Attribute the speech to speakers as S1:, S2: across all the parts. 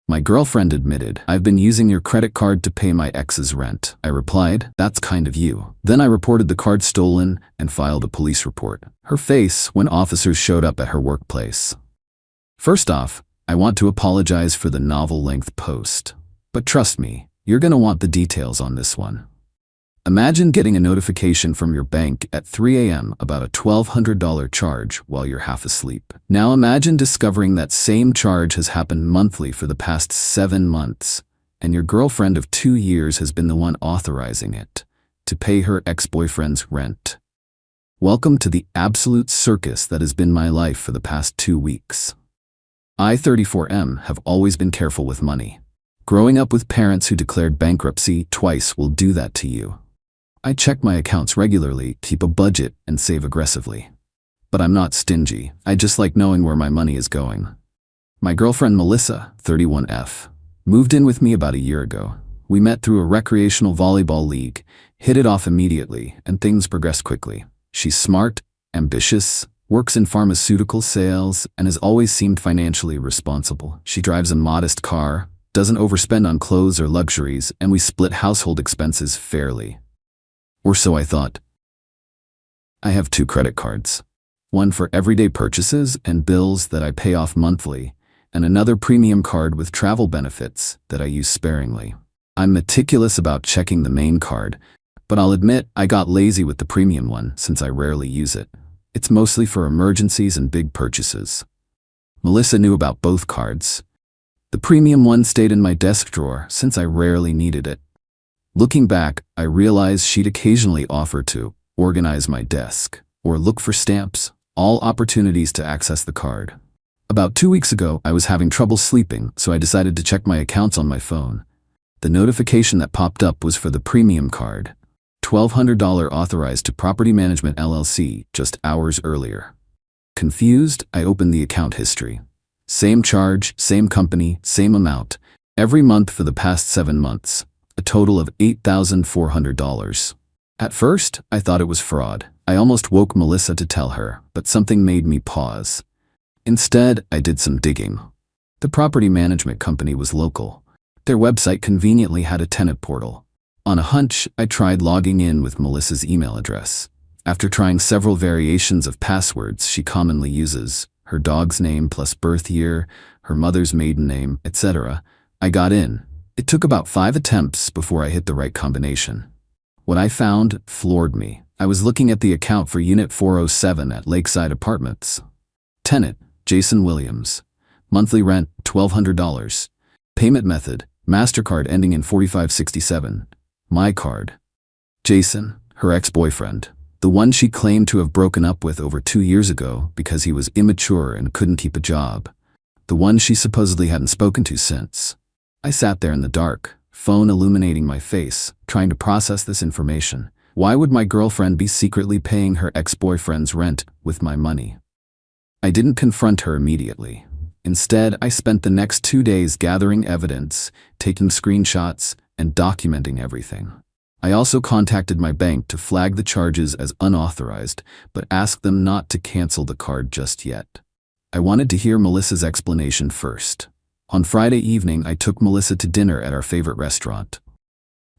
S1: My girlfriend admitted, "I've been using your credit card to pay my ex's rent." I replied, "That's kind of you." Then I reported the card stolen and filed a police report. Her face when officers showed up at her workplace. First off, I want to apologize for the novel-length post. But trust me, you're gonna want the details on this one. Imagine getting a notification from your bank at 3 a.m. about a $1,200 charge while you're half asleep. Now imagine discovering that same charge has happened monthly for the past 7 months, and your girlfriend of 2 years has been the one authorizing it to pay her ex-boyfriend's rent. Welcome to the absolute circus that has been my life for the past 2 weeks. I, 34M, have always been careful with money. Growing up with parents who declared bankruptcy twice will do that to you. I check my accounts regularly, keep a budget, and save aggressively. But I'm not stingy. I just like knowing where my money is going. My girlfriend Melissa, 31F, moved in with me about a year ago. We met through a recreational volleyball league, hit it off immediately, and things progressed quickly. She's smart, ambitious, works in pharmaceutical sales, and has always seemed financially responsible. She drives a modest car, doesn't overspend on clothes or luxuries, and we split household expenses fairly. Or so I thought. I have 2 credit cards. One for everyday purchases and bills that I pay off monthly, and another premium card with travel benefits that I use sparingly. I'm meticulous about checking the main card, but I'll admit I got lazy with the premium one since I rarely use it. It's mostly for emergencies and big purchases. Melissa knew about both cards. The premium one stayed in my desk drawer since I rarely needed it. Looking back, I realized she'd occasionally offer to organize my desk or look for stamps, all opportunities to access the card. About 2 weeks ago, I was having trouble sleeping, so I decided to check my accounts on my phone. The notification that popped up was for the premium card, $1,200 authorized to Property Management LLC just hours earlier. Confused, I opened the account history. Same charge, same company, same amount, every month for the past 7 months. A total of $8,400. At first, I thought it was fraud. I almost woke Melissa to tell her, but something made me pause. Instead, I did some digging. The property management company was local. Their website conveniently had a tenant portal. On a hunch, I tried logging in with Melissa's email address. After trying several variations of passwords she commonly uses, her dog's name plus birth year, her mother's maiden name, etc., I got in. It took about 5 attempts before I hit the right combination. What I found floored me. I was looking at the account for Unit 407 at Lakeside Apartments. Tenant, Jason Williams. Monthly rent, $1,200. Payment method, MasterCard ending in 4567. My card. Jason, her ex-boyfriend. The one she claimed to have broken up with over 2 years ago because he was immature and couldn't keep a job. The one she supposedly hadn't spoken to since. I sat there in the dark, phone illuminating my face, trying to process this information. Why would my girlfriend be secretly paying her ex-boyfriend's rent with my money? I didn't confront her immediately. Instead, I spent the next 2 days gathering evidence, taking screenshots, and documenting everything. I also contacted my bank to flag the charges as unauthorized, but asked them not to cancel the card just yet. I wanted to hear Melissa's explanation first. On Friday evening, I took Melissa to dinner at our favorite restaurant.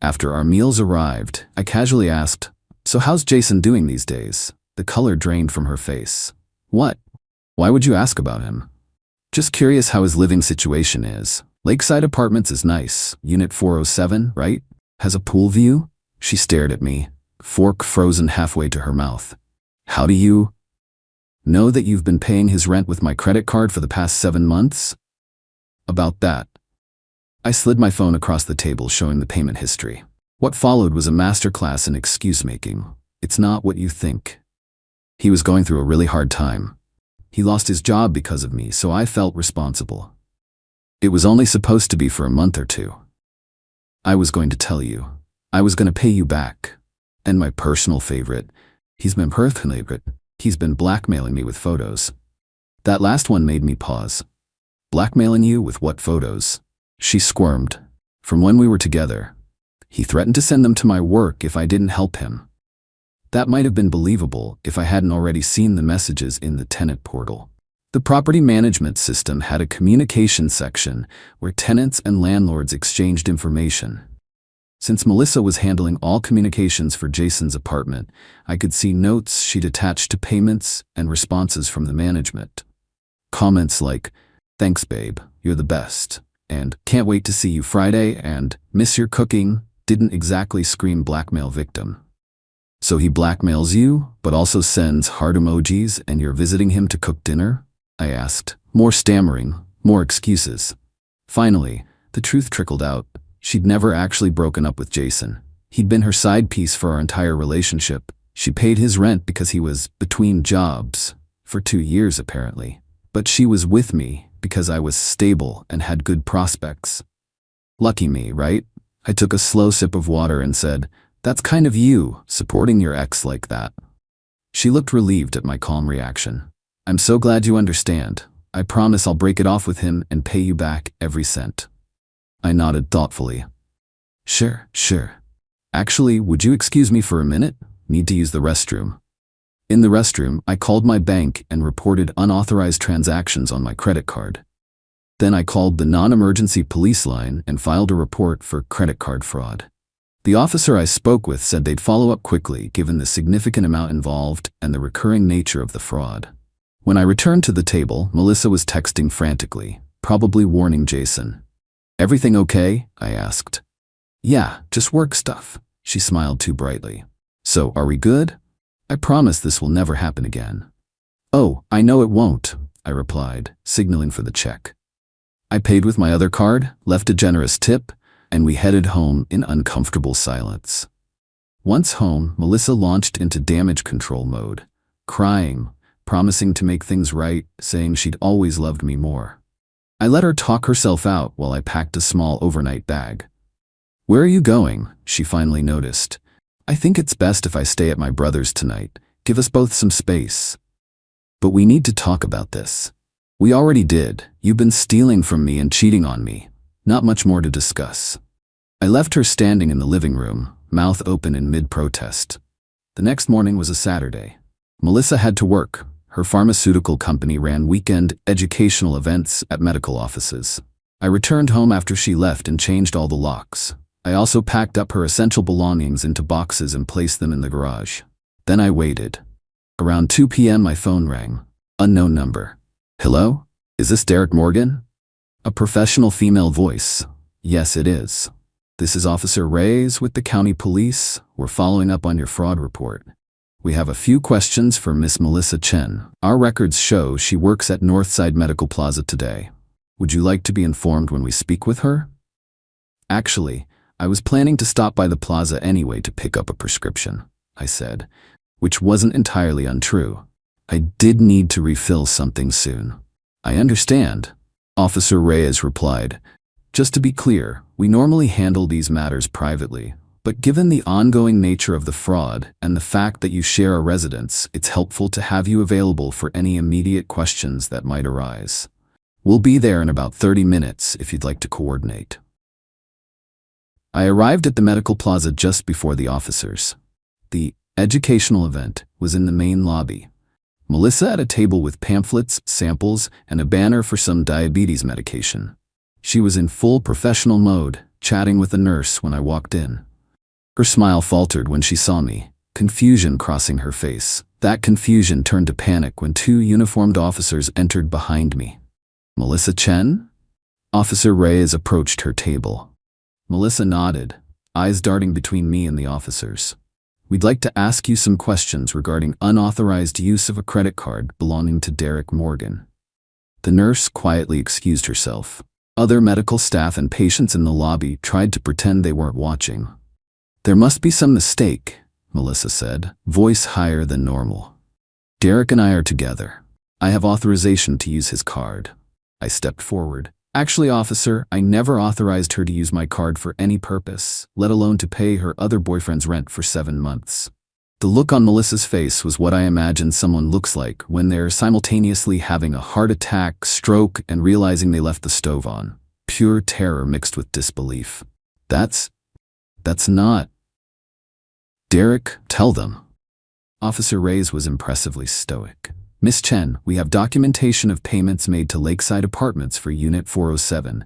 S1: After our meals arrived, I casually asked, "So how's Jason doing these days?" The color drained from her face. "What? Why would you ask about him?" "Just curious how his living situation is. Lakeside Apartments is nice. Unit 407, right? Has a pool view?" She stared at me, fork frozen halfway to her mouth. "How do you know that you've been paying his rent with my credit card for the past 7 months? About that." I slid my phone across the table showing the payment history. What followed was a masterclass in excuse-making. It's not what you think. He was going through a really hard time. He lost his job because of me, so I felt responsible. It was only supposed to be for a month or 2. I was going to tell you. I was going to pay you back. And my personal favorite, he's been blackmailing me with photos. That last one made me pause. Blackmailing you with what photos? She squirmed. From when we were together. He threatened to send them to my work if I didn't help him. That might have been believable if I hadn't already seen the messages in the tenant portal. The property management system had a communication section where tenants and landlords exchanged information. Since Melissa was handling all communications for Jason's apartment, I could see notes she'd attached to payments and responses from the management. Comments like, "Thanks babe, you're the best," and "Can't wait to see you Friday," and "Miss your cooking" didn't exactly scream blackmail victim. "So he blackmails you, but also sends heart emojis and you're visiting him to cook dinner?" I asked, more stammering, more excuses. Finally, the truth trickled out. She'd never actually broken up with Jason. He'd been her side piece for our entire relationship. She paid his rent because he was between jobs, for 2 years apparently. But she was with me because I was stable and had good prospects. Lucky me, right? I took a slow sip of water and said, "That's kind of you, supporting your ex like that." She looked relieved at my calm reaction. "I'm so glad you understand. I promise I'll break it off with him and pay you back every cent." I nodded thoughtfully. Sure. Actually, would you excuse me for a minute? Need to use the restroom." In the restroom, I called my bank and reported unauthorized transactions on my credit card. Then I called the non-emergency police line and filed a report for credit card fraud. The officer I spoke with said they'd follow up quickly given the significant amount involved and the recurring nature of the fraud. When I returned to the table, Melissa was texting frantically, probably warning Jason. "Everything okay?" I asked. "Yeah, just work stuff." She smiled too brightly. "So, are we good?" "I promise this will never happen again." "Oh, I know it won't," I replied, signaling for the check. I paid with my other card, left a generous tip, and we headed home in uncomfortable silence. Once home, Melissa launched into damage control mode, crying, promising to make things right, saying she'd always loved me more. I let her talk herself out while I packed a small overnight bag. "Where are you going?" she finally noticed. "I think it's best if I stay at my brother's tonight. Give us both some space." "But we need to talk about this." "We already did. You've been stealing from me and cheating on me. Not much more to discuss." I left her standing in the living room, mouth open in mid-protest. The next morning was a Saturday. Melissa had to work. Her pharmaceutical company ran weekend educational events at medical offices. I returned home after she left and changed all the locks. I also packed up her essential belongings into boxes and placed them in the garage. Then I waited. Around 2 p.m. my phone rang. Unknown number. "Hello? Is this Derek Morgan?" A professional female voice. "Yes, it is. This is Officer Reyes with the county police. We're following up on your fraud report. We have a few questions for Miss Melissa Chen. Our records show she works at Northside Medical Plaza today. Would you like to be informed when we speak with her?" "Actually, I was planning to stop by the plaza anyway to pick up a prescription," I said, which wasn't entirely untrue. I did need to refill something soon. "I understand," Officer Reyes replied. "Just to be clear, we normally handle these matters privately. But given the ongoing nature of the fraud and the fact that you share a residence, it's helpful to have you available for any immediate questions that might arise. We'll be there in about 30 minutes if you'd like to coordinate." I arrived at the medical plaza just before the officers. The educational event was in the main lobby. Melissa at a table with pamphlets, samples, and a banner for some diabetes medication. She was in full professional mode, chatting with a nurse when I walked in. Her smile faltered when she saw me, confusion crossing her face. That confusion turned to panic when 2 uniformed officers entered behind me. "Melissa Chen?" Officer Reyes approached her table. Melissa nodded, eyes darting between me and the officers. "We'd like to ask you some questions regarding unauthorized use of a credit card belonging to Derek Morgan." The nurse quietly excused herself. Other medical staff and patients in the lobby tried to pretend they weren't watching. "There must be some mistake," Melissa said, voice higher than normal. "Derek and I are together. I have authorization to use his card." I stepped forward. "Actually, officer, I never authorized her to use my card for any purpose, let alone to pay her other boyfriend's rent for 7 months. The look on Melissa's face was what I imagine someone looks like when they're simultaneously having a heart attack, stroke, and realizing they left the stove on. Pure terror mixed with disbelief. That's not. "Derek, tell them." Officer Reyes was impressively stoic. Miss Chen, we have documentation of payments made to Lakeside Apartments for Unit 407,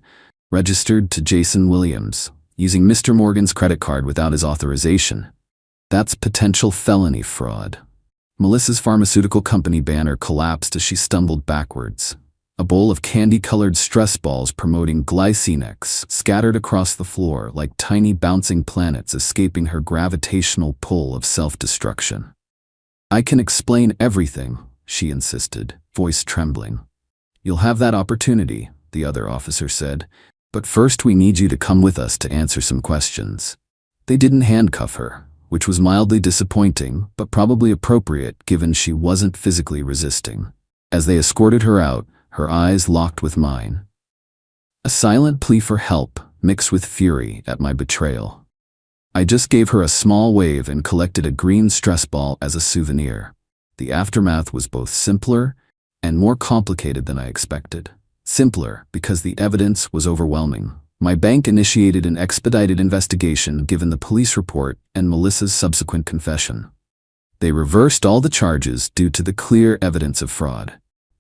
S1: registered to Jason Williams, using Mr. Morgan's credit card without his authorization. That's potential felony fraud. Melissa's pharmaceutical company banner collapsed as she stumbled backwards. A bowl of candy-colored stress balls promoting Glycinex scattered across the floor like tiny bouncing planets escaping her gravitational pull of self-destruction. I can explain everything, she insisted, voice trembling. You'll have that opportunity, the other officer said, but first we need you to come with us to answer some questions. They didn't handcuff her, which was mildly disappointing, but probably appropriate given she wasn't physically resisting. As they escorted her out, her eyes locked with mine. A silent plea for help mixed with fury at my betrayal. I just gave her a small wave and collected a green stress ball as a souvenir. The aftermath was both simpler and more complicated than I expected. Simpler because the evidence was overwhelming. My bank initiated an expedited investigation given the police report and Melissa's subsequent confession. They reversed all the charges due to the clear evidence of fraud.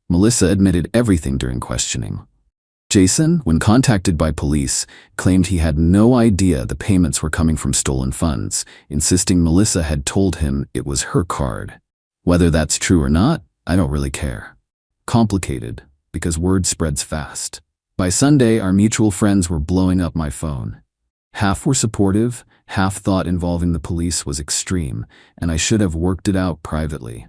S1: Melissa admitted everything during questioning. Jason, when contacted by police, claimed he had no idea the payments were coming from stolen funds, insisting Melissa had told him it was her card. Whether that's true or not, I don't really care. Complicated, because word spreads fast. By Sunday, our mutual friends were blowing up my phone. Half were supportive, half thought involving the police was extreme, and I should have worked it out privately.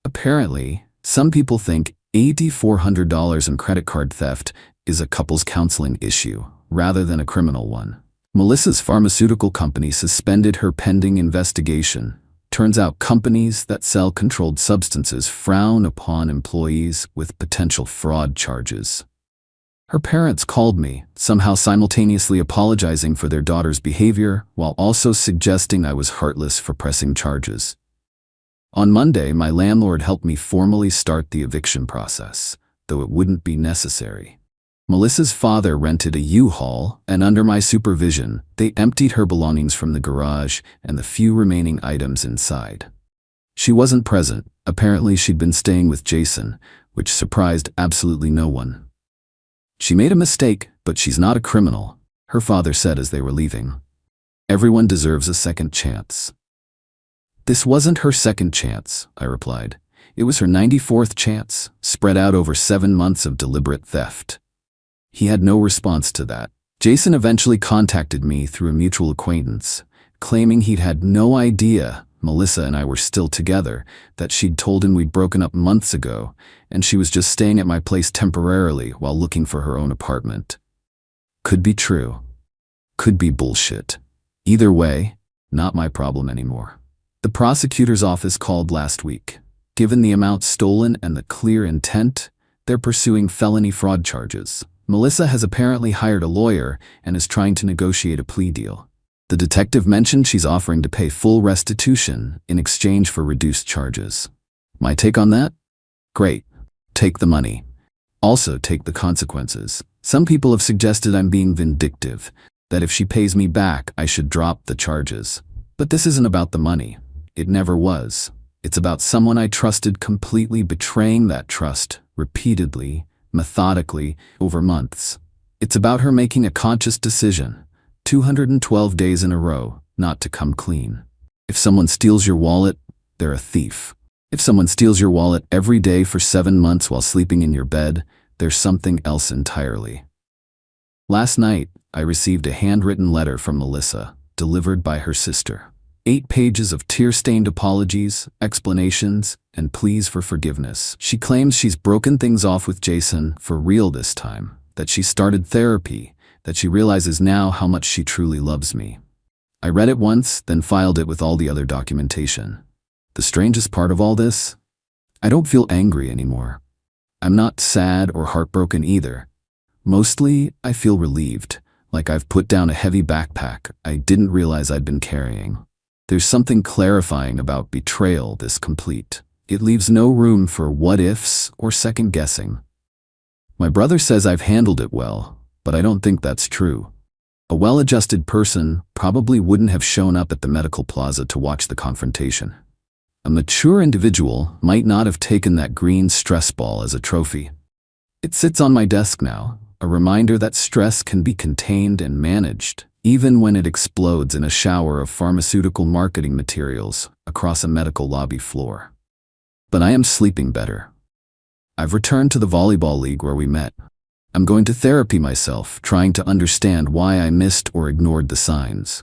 S1: Apparently, some people think $8,400 in credit card theft is a couples counseling issue, rather than a criminal one. Melissa's pharmaceutical company suspended her pending investigation. Turns out companies that sell controlled substances frown upon employees with potential fraud charges. Her parents called me, somehow simultaneously apologizing for their daughter's behavior while also suggesting I was heartless for pressing charges. On Monday, my landlord helped me formally start the eviction process, though it wouldn't be necessary. Melissa's father rented a U-Haul, and under my supervision, they emptied her belongings from the garage and the few remaining items inside. She wasn't present. Apparently, she'd been staying with Jason, which surprised absolutely no one. She made a mistake, but she's not a criminal, her father said as they were leaving. Everyone deserves a second chance. This wasn't her second chance, I replied. It was her 94th chance, spread out over 7 months of deliberate theft. He had no response to that. Jason eventually contacted me through a mutual acquaintance, claiming he'd had no idea Melissa and I were still together, that she'd told him we'd broken up months ago, and she was just staying at my place temporarily while looking for her own apartment. Could be true. Could be bullshit. Either way, not my problem anymore. The prosecutor's office called last week. Given the amount stolen and the clear intent, they're pursuing felony fraud charges. Melissa has apparently hired a lawyer and is trying to negotiate a plea deal. The detective mentioned she's offering to pay full restitution in exchange for reduced charges. My take on that? Great. Take the money. Also take the consequences. Some people have suggested I'm being vindictive, that if she pays me back, I should drop the charges. But this isn't about the money. It never was. It's about someone I trusted completely betraying that trust repeatedly, methodically, over months. It's about her making a conscious decision, 212 days in a row, not to come clean. If someone steals your wallet, they're a thief. If someone steals your wallet every day for 7 months while sleeping in your bed, there's something else entirely. Last night, I received a handwritten letter from Melissa, delivered by her sister. 8 pages of tear-stained apologies, explanations, and pleas for forgiveness. She claims she's broken things off with Jason for real this time, that she started therapy, that she realizes now how much she truly loves me. I read it once, then filed it with all the other documentation. The strangest part of all this? I don't feel angry anymore. I'm not sad or heartbroken either. Mostly, I feel relieved, like I've put down a heavy backpack I didn't realize I'd been carrying. There's something clarifying about betrayal this complete. It leaves no room for what-ifs or second-guessing. My brother says I've handled it well, but I don't think that's true. A well-adjusted person probably wouldn't have shown up at the medical plaza to watch the confrontation. A mature individual might not have taken that green stress ball as a trophy. It sits on my desk now, a reminder that stress can be contained and managed, even when it explodes in a shower of pharmaceutical marketing materials across a medical lobby floor. But I am sleeping better. I've returned to the volleyball league where we met. I'm going to therapy myself, trying to understand why I missed or ignored the signs.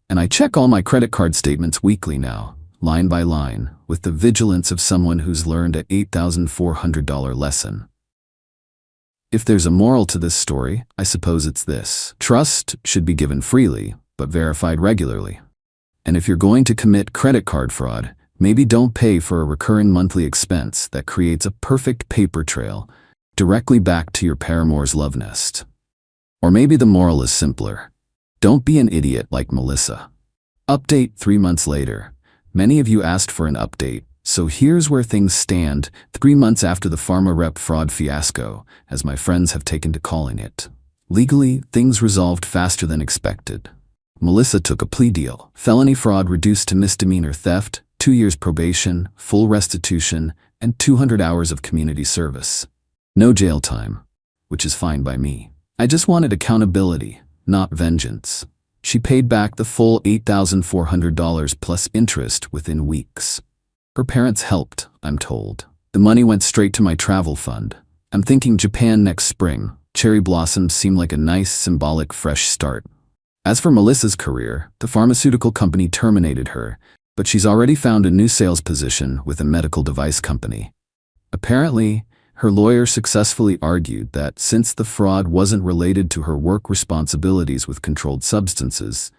S1: And I check all my credit card statements weekly now, line by line, with the vigilance of someone who's learned an $8,400 lesson. If there's a moral to this story, I suppose it's this. Trust should be given freely, but verified regularly. And if you're going to commit credit card fraud, maybe don't pay for a recurring monthly expense that creates a perfect paper trail directly back to your paramour's love nest. Or maybe the moral is simpler. Don't be an idiot like Melissa. Update 3 months later. Many of you asked for an update, so here's where things stand 3 months after the pharma rep fraud fiasco, as my friends have taken to calling it. Legally, things resolved faster than expected. Melissa took a plea deal. Felony fraud reduced to misdemeanor theft, 2 years probation, full restitution, and 200 hours of community service. No jail time, which is fine by me. I just wanted accountability, not vengeance. She paid back the full $8,400 plus interest within weeks. Her parents helped, I'm told. The money went straight to my travel fund. I'm thinking Japan next spring. Cherry blossoms seem like a nice, symbolic fresh start. As for Melissa's career, the pharmaceutical company terminated her, but she's already found a new sales position with a medical device company. Apparently, her lawyer successfully argued that since the fraud wasn't related to her work responsibilities with controlled substances,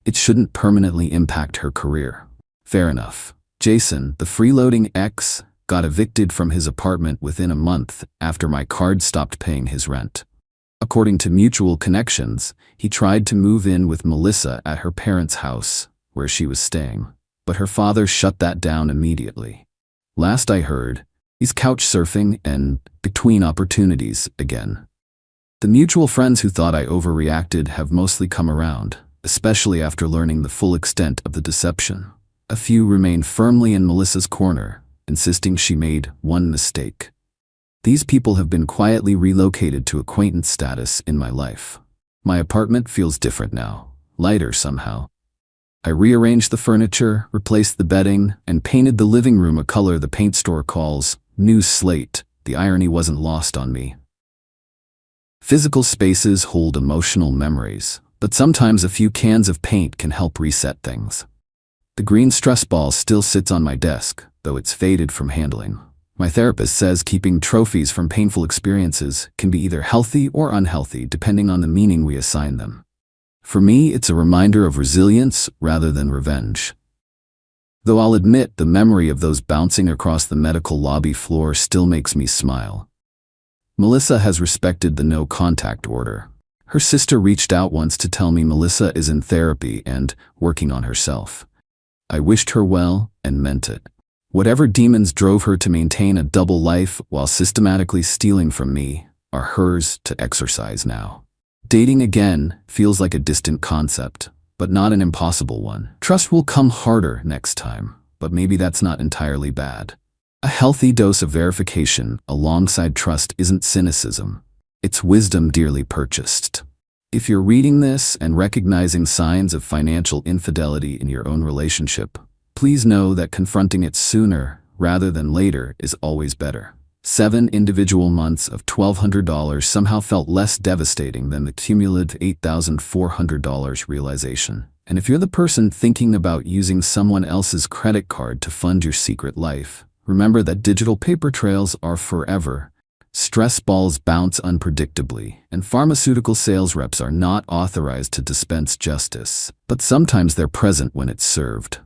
S1: it shouldn't permanently impact her career. Fair enough. Jason, the freeloading ex, got evicted from his apartment within a month after my card stopped paying his rent. According to mutual connections, he tried to move in with Melissa at her parents' house, where she was staying, but her father shut that down immediately. Last I heard, he's couch surfing and between opportunities again. The mutual friends who thought I overreacted have mostly come around, especially after learning the full extent of the deception. A few remain firmly in Melissa's corner, insisting she made one mistake. These people have been quietly relocated to acquaintance status in my life. My apartment feels different now, lighter somehow. I rearranged the furniture, replaced the bedding, and painted the living room a color the paint store calls new slate. The irony wasn't lost on me. Physical spaces hold emotional memories, but sometimes a few cans of paint can help reset things. The green stress ball still sits on my desk, though it's faded from handling. My therapist says keeping trophies from painful experiences can be either healthy or unhealthy depending on the meaning we assign them. For me, it's a reminder of resilience rather than revenge. Though I'll admit the memory of those bouncing across the medical lobby floor still makes me smile. Melissa has respected the no-contact order. Her sister reached out once to tell me Melissa is in therapy and working on herself. I wished her well and meant it. Whatever demons drove her to maintain a double life while systematically stealing from me are hers to exercise now. Dating again feels like a distant concept, but not an impossible one. Trust will come harder next time, but maybe that's not entirely bad. A healthy dose of verification alongside trust isn't cynicism. It's wisdom dearly purchased. If you're reading this and recognizing signs of financial infidelity in your own relationship, please know that confronting it sooner rather than later is always better. 7 individual months of $1,200 somehow felt less devastating than the cumulative $8,400 realization. And if you're the person thinking about using someone else's credit card to fund your secret life, remember that digital paper trails are forever. Stress balls bounce unpredictably, and pharmaceutical sales reps are not authorized to dispense justice, but sometimes they're present when it's served.